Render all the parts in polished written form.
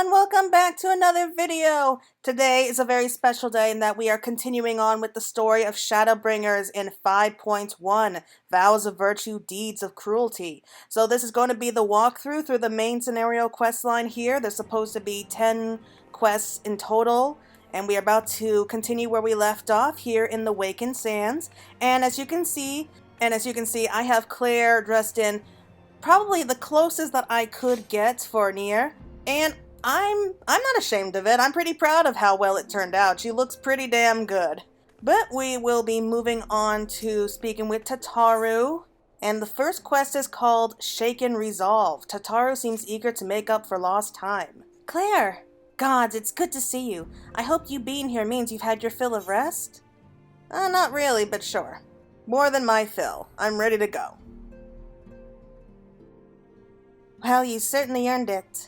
everyone, welcome back to another video. Today is a very special day in that we are continuing on with the story of Shadowbringers in 5.1, Vows of Virtue, Deeds of Cruelty. So this is going to be the walkthrough through the main scenario quest line here. There's supposed to be 10 quests in total, and we are about to continue where we left off here in the Wakened Sands. And as you can see, I have Claire dressed in probably the closest that I could get for Nier. And I'm not ashamed of it. I'm pretty proud of how well it turned out. She looks pretty damn good. But we will be moving on to speaking with Tataru. And the first quest is called Shaken Resolve. Tataru seems eager to make up for lost time. Claire! Gods, it's good to see you. I hope you being here means you've had your fill of rest? Not really, but sure. More than my fill. I'm ready to go. Well, you certainly earned it.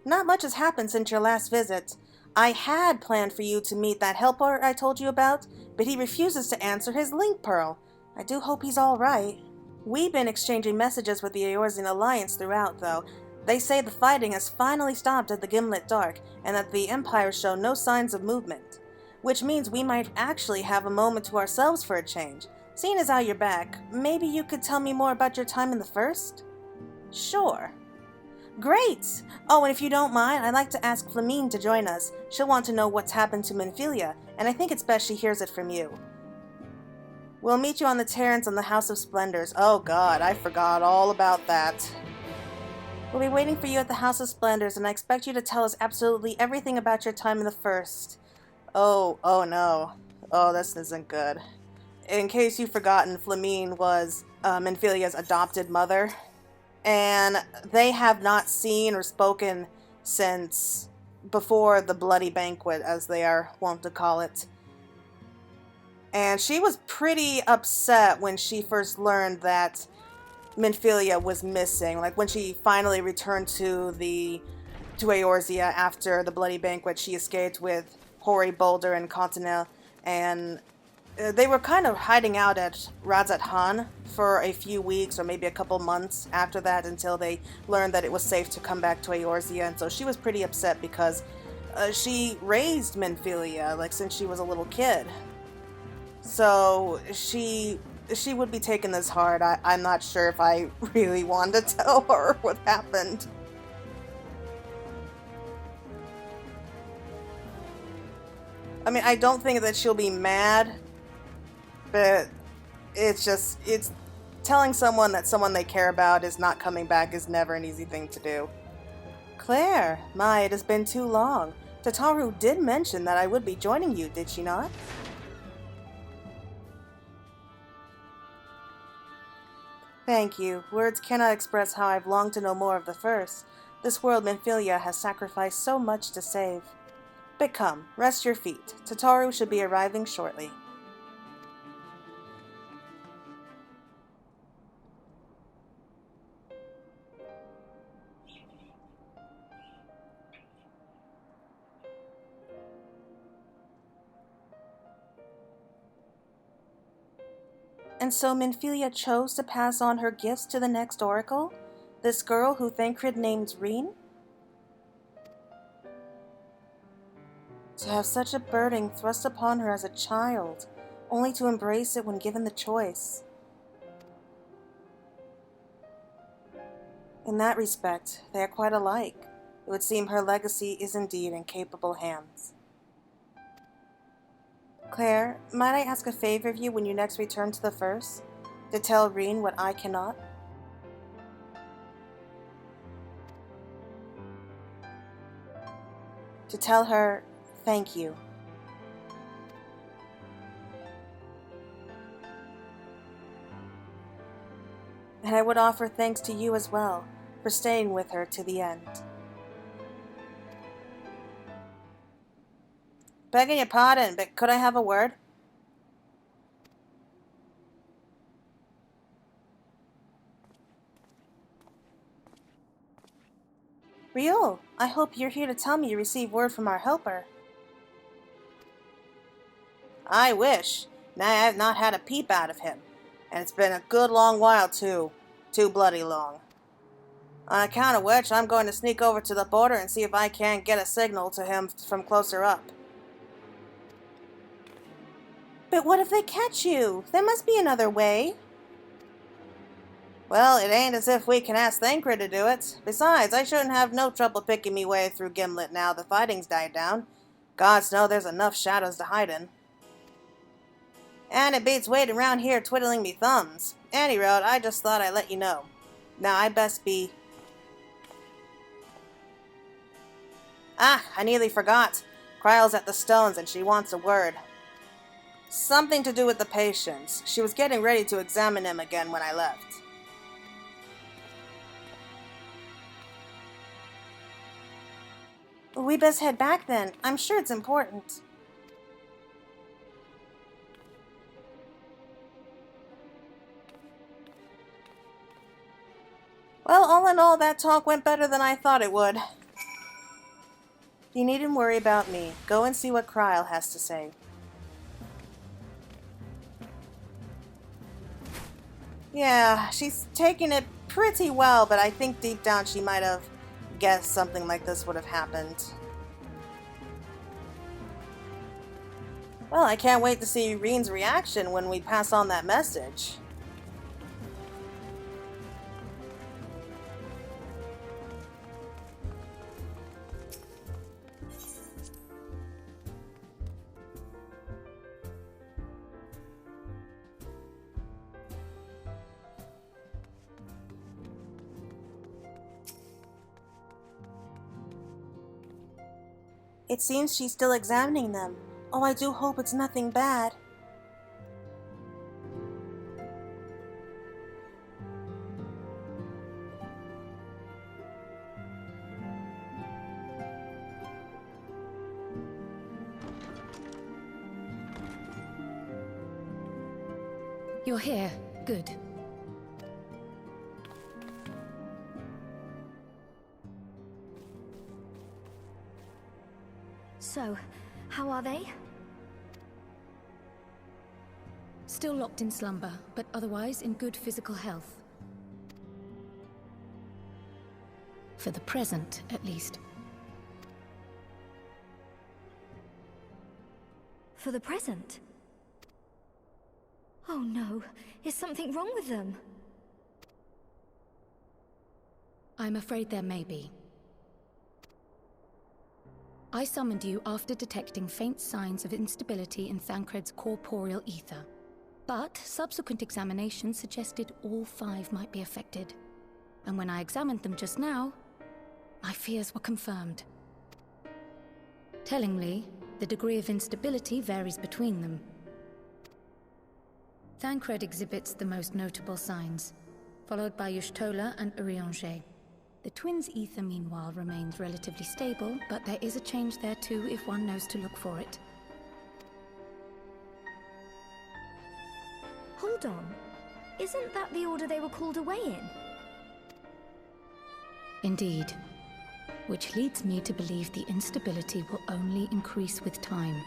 Not much has happened since your last visit. I had planned for you to meet that helper I told you about, but he refuses to answer his link pearl. I do hope he's all right. We've been exchanging messages with the Eorzean Alliance throughout, though. They say the fighting has finally stopped at the Gimlet Dark, and that the Empire show no signs of movement. Which means we might actually have a moment to ourselves for a change. Seeing as how you're back, maybe you could tell me more about your time in the First? Sure. Great! Oh, and if you don't mind, I'd like to ask Flamine to join us. She'll want to know what's happened to Minfilia, and I think it's best she hears it from you. We'll meet you on the terrace on the House of Splendors. Oh god, I forgot all about that. We'll be waiting for you at the House of Splendors, and I expect you to tell us absolutely everything about your time in the First. Oh no. Oh, this isn't good. In case you've forgotten, Flamine was Minfilia's adopted mother. And they have not seen or spoken since before the bloody banquet, as they are wont to call it. And she was pretty upset when she first learned that Minfilia was missing. Like when she finally returned to Eorzea after the bloody banquet, she escaped with Hori, Boulder, and Continel, and they were kind of hiding out at Razat Han for a few weeks or maybe a couple months after that until they learned that it was safe to come back to Eorzea, and so she was pretty upset because she raised Minfilia like since she was a little kid. So she would be taking this hard. I'm not sure if I really wanted to tell her what happened. I mean, I don't think that she'll be mad, but it's telling someone that someone they care about is not coming back is never an easy thing to do. Claire, my, it has been too long. Tataru did mention that I would be joining you, did she not? Thank you. Words cannot express how I've longed to know more of the First. This world Minfilia has sacrificed so much to save. But come, rest your feet. Tataru should be arriving shortly. And so Minfilia chose to pass on her gifts to the next oracle? This girl who Thancred named Reen? To have such a burden thrust upon her as a child, only to embrace it when given the choice. In that respect, they are quite alike. It would seem her legacy is indeed in capable hands. Claire, might I ask a favor of you when you next return to the First? To tell Reen what I cannot? To tell her, thank you. And I would offer thanks to you as well, for staying with her to the end. Begging your pardon, but could I have a word? Riol, I hope you're here to tell me you received word from our helper. I wish. Now I have not had a peep out of him. And it's been a good long while, too. Too bloody long. On account of which, I'm going to sneak over to the border and see if I can't get a signal to him from closer up. But what if they catch you? There must be another way. Well, it ain't as if we can ask Thancred to do it. Besides, I shouldn't have no trouble picking me way through Gimlet now the fighting's died down. Gods know there's enough shadows to hide in. And it beats waiting around here twiddling me thumbs. Any road, I just thought I'd let you know. Now, I best be... Ah, I nearly forgot. Kryle's at the stones and she wants a word. Something to do with the patients. She was getting ready to examine him again when I left. We best head back then. I'm sure it's important. Well, all in all, that talk went better than I thought it would. You needn't worry about me. Go and see what Kryle has to say. Yeah, she's taking it pretty well, but I think deep down she might have guessed something like this would have happened. Well, I can't wait to see Reen's reaction when we pass on that message. It seems she's still examining them. Oh, I do hope it's nothing bad. You're here. Good. So, how are they? Still locked in slumber, but otherwise in good physical health. For the present, at least. For the present? Oh no, is something wrong with them? I'm afraid there may be. I summoned you after detecting faint signs of instability in Thancred's corporeal ether. But subsequent examination suggested all 5 might be affected. And when I examined them just now, my fears were confirmed. Tellingly, the degree of instability varies between them. Thancred exhibits the most notable signs, followed by Y'shtola and Urianger. The twins' ether, meanwhile, remains relatively stable, but there is a change there too if one knows to look for it. Hold on. Isn't that the order they were called away in? Indeed. Which leads me to believe the instability will only increase with time.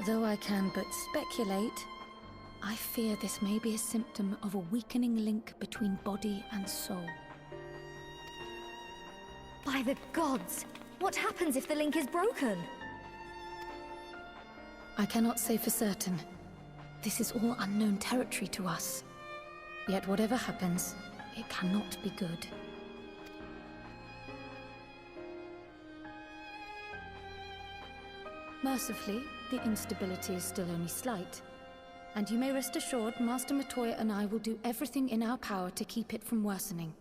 Though I can but speculate, I fear this may be a symptom of a weakening link between body and soul. By the gods! What happens if the link is broken? I cannot say for certain. This is all unknown territory to us. Yet whatever happens, it cannot be good. Mercifully, the instability is still only slight. And you may rest assured Master Matoya and I will do everything in our power to keep it from worsening.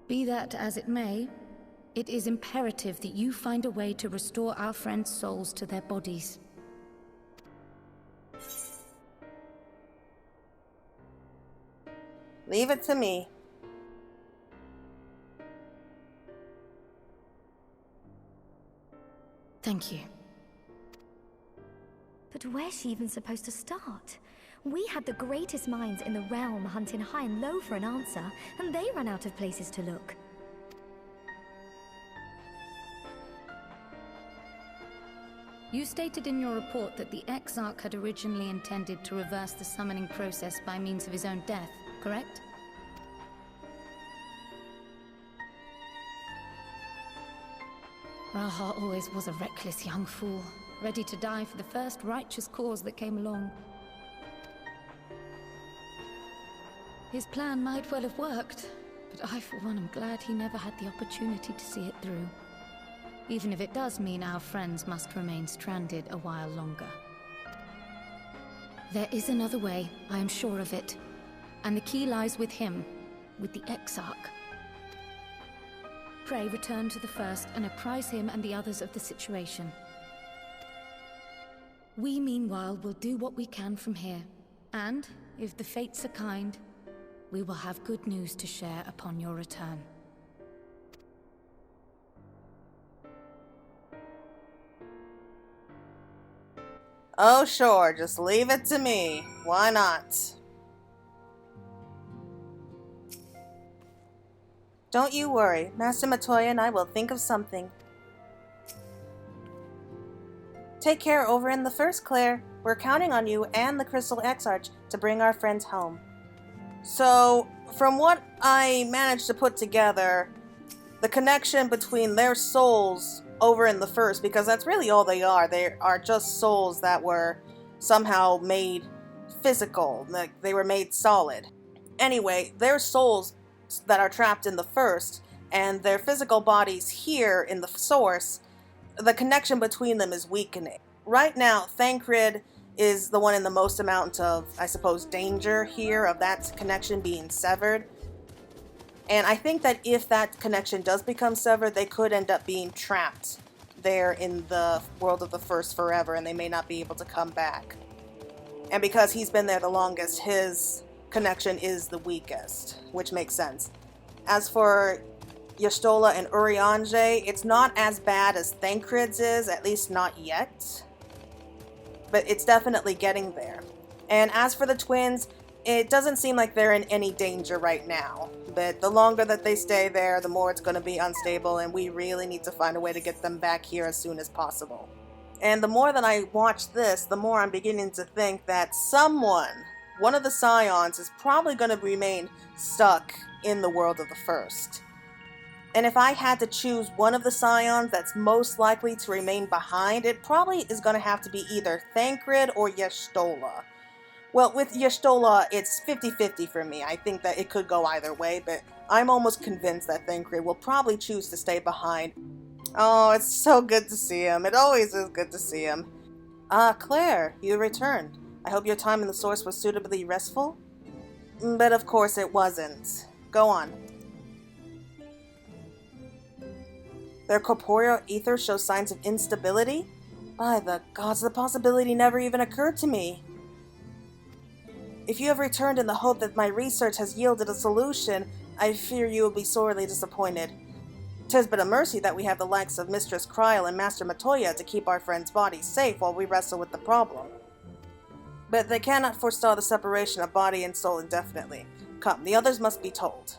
Be that as it may, it is imperative that you find a way to restore our friends' souls to their bodies. Leave it to me. Thank you. But where's she even supposed to start? We had the greatest minds in the realm hunting high and low for an answer, and they ran out of places to look. You stated in your report that the Exarch had originally intended to reverse the summoning process by means of his own death, correct? Raha always was a reckless young fool, ready to die for the first righteous cause that came along. His plan might well have worked, but I for one am glad he never had the opportunity to see it through. Even if it does mean our friends must remain stranded a while longer. There is another way, I am sure of it. And the key lies with him, with the Exarch. Pray return to the First and apprise him and the others of the situation. We, meanwhile, will do what we can from here. And, if the fates are kind, we will have good news to share upon your return. Oh, sure, just leave it to me. Why not? Don't you worry. Master Matoya and I will think of something. Take care over in the First, Claire. We're counting on you and the Crystal Exarch to bring our friends home. So, from what I managed to put together, the connection between their souls over in the First, because that's really all they are just souls that were somehow made physical, like they were made solid. Anyway, their souls that are trapped in the First, and their physical bodies here in the Source, the connection between them is weakening. Right now, Thancred is the one in the most amount of, I suppose, danger here of that connection being severed. And I think that if that connection does become severed, they could end up being trapped there in the world of the First forever, and they may not be able to come back. And because he's been there the longest, his connection is the weakest, which makes sense. As for Y'shtola and Urianger, it's not as bad as Thancred's is, at least not yet. But it's definitely getting there. And as for the twins, it doesn't seem like they're in any danger right now. But the longer that they stay there, the more it's going to be unstable, and we really need to find a way to get them back here as soon as possible. And the more that I watch this, the more I'm beginning to think that someone, one of the Scions, is probably going to remain stuck in the world of the First. And if I had to choose one of the Scions that's most likely to remain behind, it probably is going to have to be either Thancred or Y'shtola. Well, with Y'shtola, it's 50-50 for me. I think that it could go either way, but I'm almost convinced that Thancred will probably choose to stay behind. Oh, it's so good to see him. It always is good to see him. Ah, Claire, you returned. I hope your time in the Source was suitably restful? But of course it wasn't. Go on. Their corporeal ether shows signs of instability? By the gods, the possibility never even occurred to me. If you have returned in the hope that my research has yielded a solution, I fear you will be sorely disappointed. 'Tis but a mercy that we have the likes of Mistress Kryl and Master Matoya to keep our friends' bodies safe while we wrestle with the problem. But they cannot forestall the separation of body and soul indefinitely. Come, the others must be told.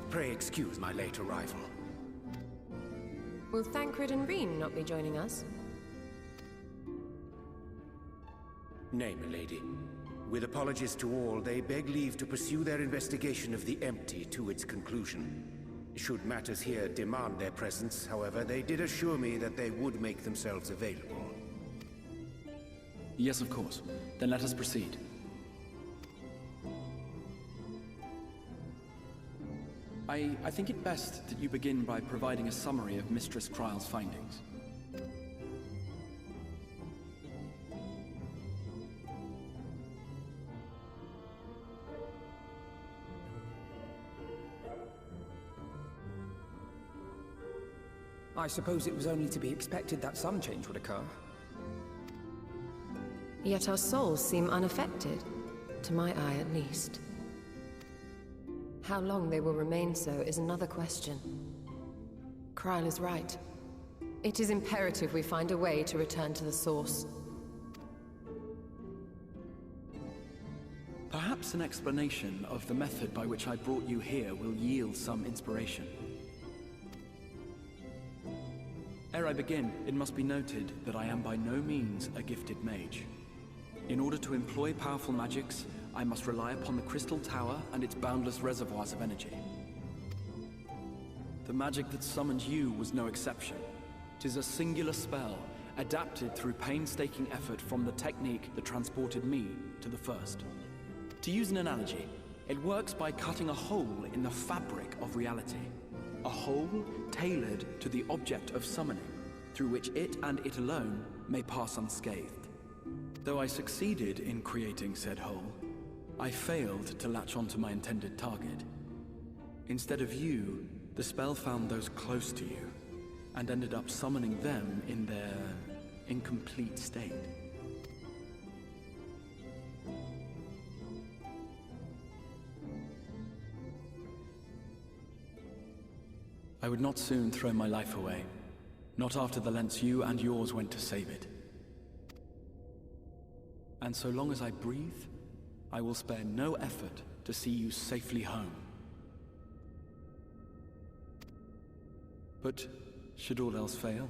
Pray excuse my late arrival. Will Thancred and Reen not be joining us? Nay, milady. With apologies to all, they beg leave to pursue their investigation of the empty to its conclusion. Should matters here demand their presence, however, they did assure me that they would make themselves available. Yes, of course. Then let us proceed. I think it best that you begin by providing a summary of Mistress Kryle's findings. I suppose it was only to be expected that some change would occur. Yet our souls seem unaffected, to my eye at least. How long they will remain so is another question. Kryle is right. It is imperative we find a way to return to the source. Perhaps an explanation of the method by which I brought you here will yield some inspiration. Ere I begin, it must be noted that I am by no means a gifted mage. In order to employ powerful magics, I must rely upon the Crystal Tower and its boundless reservoirs of energy. The magic that summoned you was no exception. 'Tis a singular spell, adapted through painstaking effort from the technique that transported me to the First. To use an analogy, it works by cutting a hole in the fabric of reality. A hole tailored to the object of summoning, through which it and it alone may pass unscathed. Though I succeeded in creating said hole, I failed to latch onto my intended target. Instead of you, the spell found those close to you, and ended up summoning them in their incomplete state. I would not soon throw my life away, not after the lengths you and yours went to save it. And so long as I breathe, I will spare no effort to see you safely home. But should all else fail,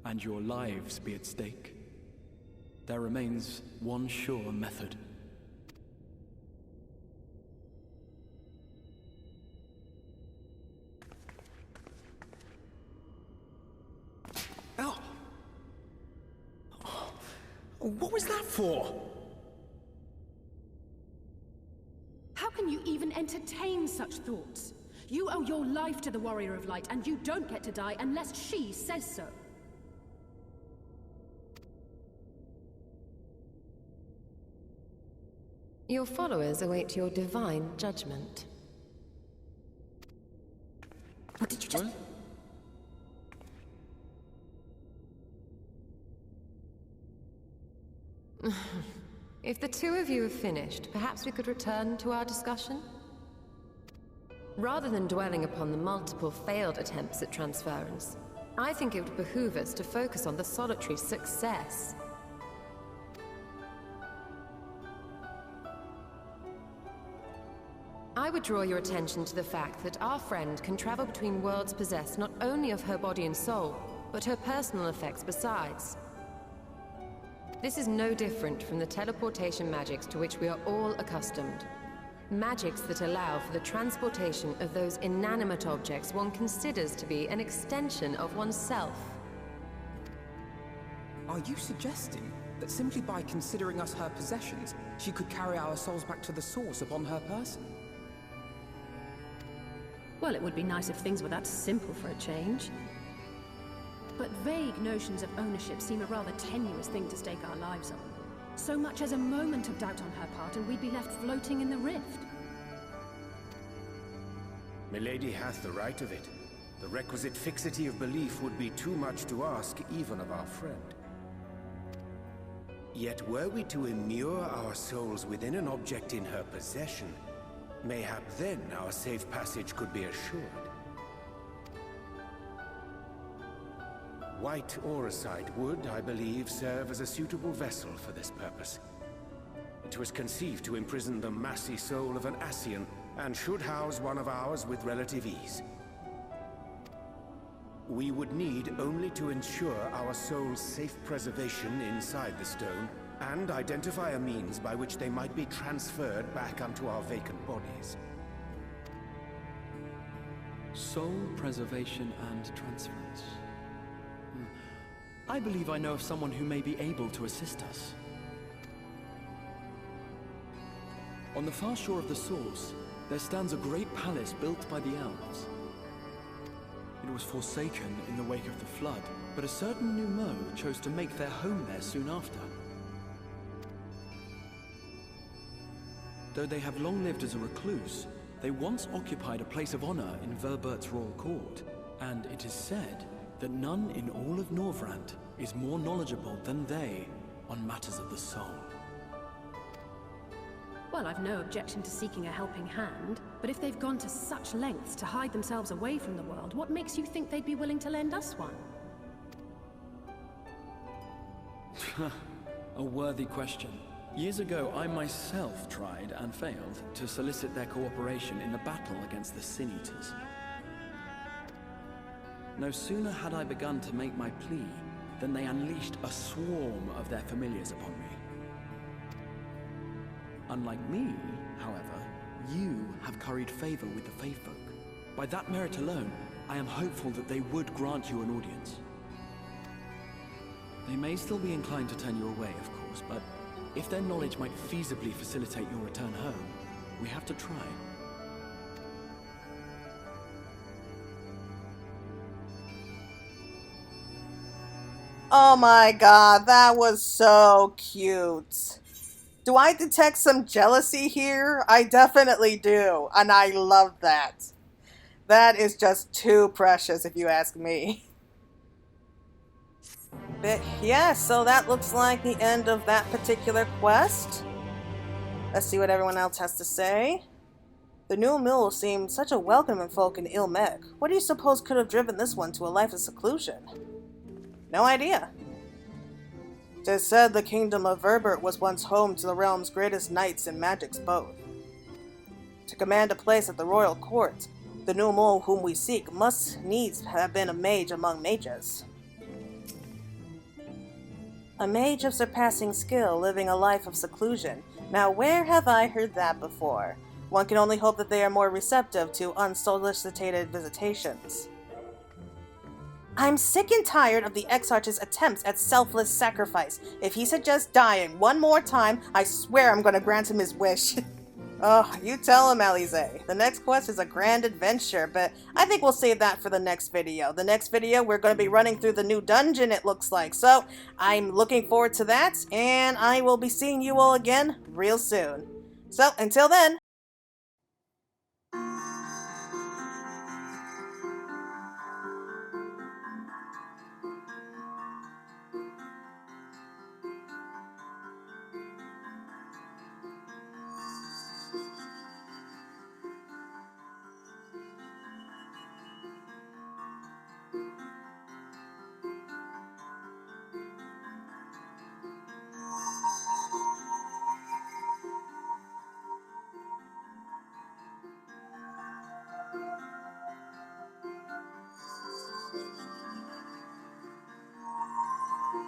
and your lives be at stake, there remains one sure method. Oh! What was that for? How can you even entertain such thoughts? You owe your life to the Warrior of Light, and you don't get to die unless she says so. Your followers await your divine judgment. What did you just... If the two of you have finished, perhaps we could return to our discussion? Rather than dwelling upon the multiple failed attempts at transference, I think it would behoove us to focus on the solitary success. I would draw your attention to the fact that our friend can travel between worlds possessed not only of her body and soul, but her personal effects besides. This is no different from the teleportation magics to which we are all accustomed. Magics that allow for the transportation of those inanimate objects one considers to be an extension of oneself. Are you suggesting that simply by considering us her possessions, she could carry our souls back to the source upon her person? Well, it would be nice if things were that simple for a change. But vague notions of ownership seem a rather tenuous thing to stake our lives on. So much as a moment of doubt on her part, and we'd be left floating in the rift. Milady hath the right of it. The requisite fixity of belief would be too much to ask even of our friend. Yet were we to immure our souls within an object in her possession, mayhap then our safe passage could be assured. White Auracite would, I believe, serve as a suitable vessel for this purpose. It was conceived to imprison the massy soul of an Scion, and should house one of ours with relative ease. We would need only to ensure our soul's safe preservation inside the stone, and identify a means by which they might be transferred back unto our vacant bodies. Soul preservation and transference. I believe I know of someone who may be able to assist us. On the far shore of the source, there stands a great palace built by the elves. It was forsaken in the wake of the flood, but a certain Nu Mou chose to make their home there soon after. Though they have long lived as a recluse, they once occupied a place of honor in Verbert's royal court, and it is said that none in all of Norvrant is more knowledgeable than they on matters of the soul. Well, I've no objection to seeking a helping hand, but if they've gone to such lengths to hide themselves away from the world, what makes you think they'd be willing to lend us one? A worthy question. Years ago, I myself tried and failed to solicit their cooperation in the battle against the Sin Eaters. No sooner had I begun to make my plea than they unleashed a swarm of their familiars upon me. Unlike me, however, you have curried favor with the Fae folk. By that merit alone, I am hopeful that they would grant you an audience. They may still be inclined to turn you away, of course, but if their knowledge might feasibly facilitate your return home, we have to try. Oh my god, that was so cute. Do I detect some jealousy here? I definitely do, and I love that. That is just too precious, if you ask me. But yeah, so that looks like the end of that particular quest. Let's see what everyone else has to say. The Nu Mou seemed such a welcoming folk in Ilmek. What do you suppose could have driven this one to a life of seclusion? No idea. It is said the kingdom of Verbert was once home to the realm's greatest knights and magics both. To command a place at the royal court, the Nu Mou whom we seek must needs have been a mage among mages. A mage of surpassing skill living a life of seclusion. Now where have I heard that before? One can only hope that they are more receptive to unsolicited visitations. I'm sick and tired of the Exarch's attempts at selfless sacrifice. If he suggests dying one more time, I swear I'm gonna grant him his wish. Oh, you tell him, Alize. The next quest is a grand adventure, but I think we'll save that for the next video. The next video, we're going to be running through the new dungeon, it looks like. So, I'm looking forward to that, and I will be seeing you all again real soon. So, until then,